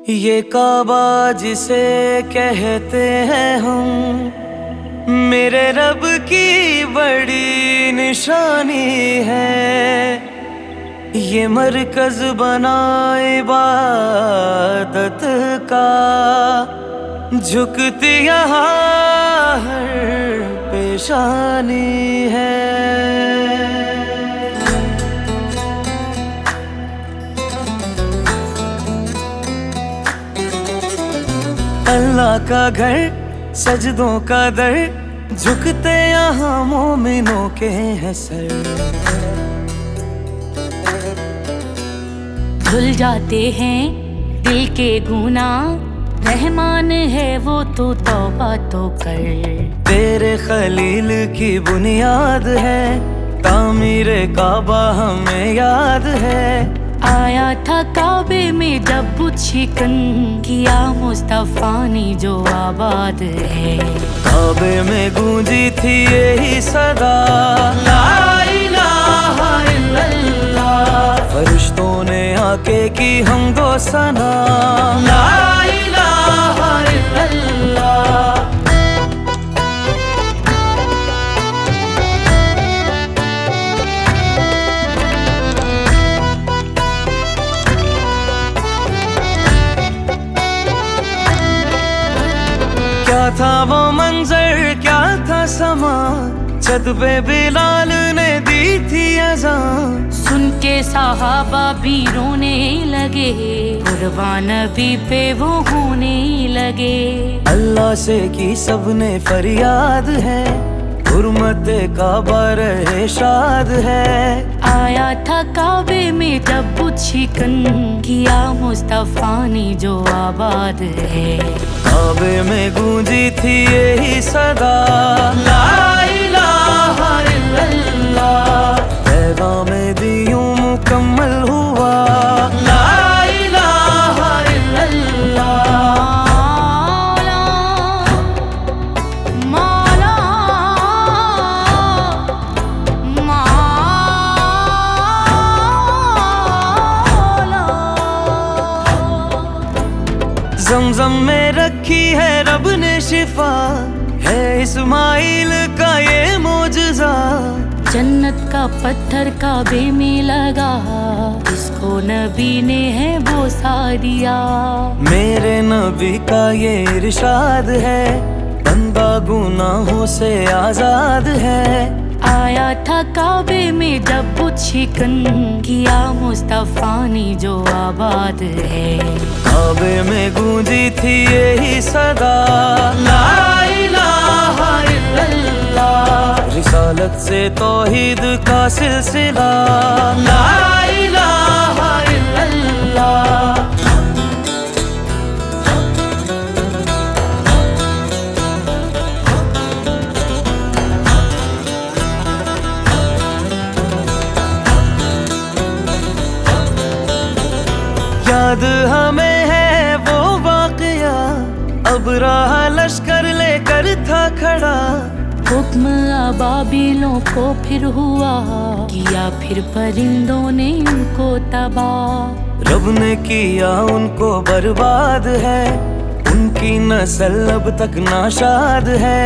ये काबा जिसे कहते हैं हम, मेरे रब की बड़ी निशानी है। ये मरकज बना इबादत का, झुकती यहाँ हर पेशानी है। अल्लाह का घर, सजदों का दर, झुकते यहाँ मोमिनों के हैं सर। धुल जाते हैं दिल के गुनाह, रहमान है वो तो तौबा तो कर। तेरे खलील की बुनियाद है, तामीर काबा हमें याद है। आया था काबे में जब बुझिकन, किया मुस्तफा ने जो आबाद है। काबे में गूंजी थी यही सदा, ला इलाहा इल्लल्लाह। फरिश्तों ने आके की हमदो सना, ला इलाहा इल्लल्लाह। क्या था वो मंजर, क्या था समा, छत पे बिलाल ने दी थी अज़ान। सुन के सहाबा भी रोने लगे, कुर्बान नबी पे वो होने लगे। अल्लाह से की सबने फरियाद है, हुर्मत काबा रहे शाद है। आया था काबे में जब बुझिकन, किया मुस्तफा ने जो आबाद है। काबे में गूंजी थी यही सदा, ला इलाहा इल्लल्लाह। पैगाम दियों मुकम्मल हुआ, ला इलाहा इल्लल्लाह। ज़मज़म में रखी है रब ने शिफा, है इस्माइल का ये मोजज़ा। जन्नत का पत्थर काबे में लगा, इसको नबी ने है बोसा दिया। मेरे नबी का ये इरशाद है, बंदा गुनाहों से आजाद है। आया था काबे में जब बुझिकन, किया मुस्तफा ने जो आबाद है। काबे में गूंजी थी यही सदा, ला इलाहा इल्लल्लाह। रिसालत से तौहीद का सिलसिला, ला इलाहा इल्लल्लाह। याद हमें है वो वाक़या, अब रहा लश्कर लेकर था खड़ा। हुक्म अबाबिलों को फिर हुआ, किया फिर परिंदों ने उनको तबाह। रब ने किया उनको बर्बाद है, उनकी नस्ल अब तक नाशाद है।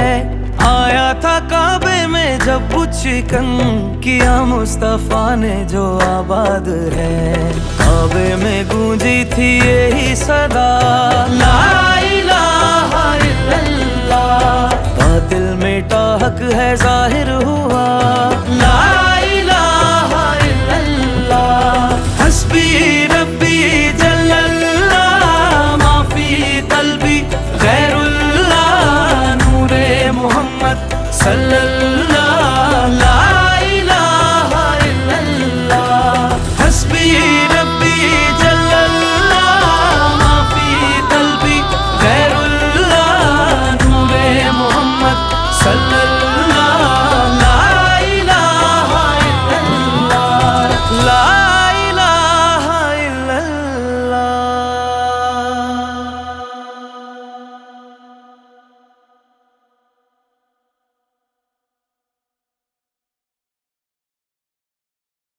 आया था काबे में जब बुझिकन, किया मुस्तफा ने जो आबाद है। काबे में गूंजी थी यही सदा, ला इलाहा इल्लल्लाह। बातिल मिटा हक है जाहिर हुआ, ला इलाहा इल्लल्लाह। हस्बी रब्बी जल्लल्लाह, माफी कल्बी गैरुल्लाह। नूरे मोहम्मद सल्लल्लाहु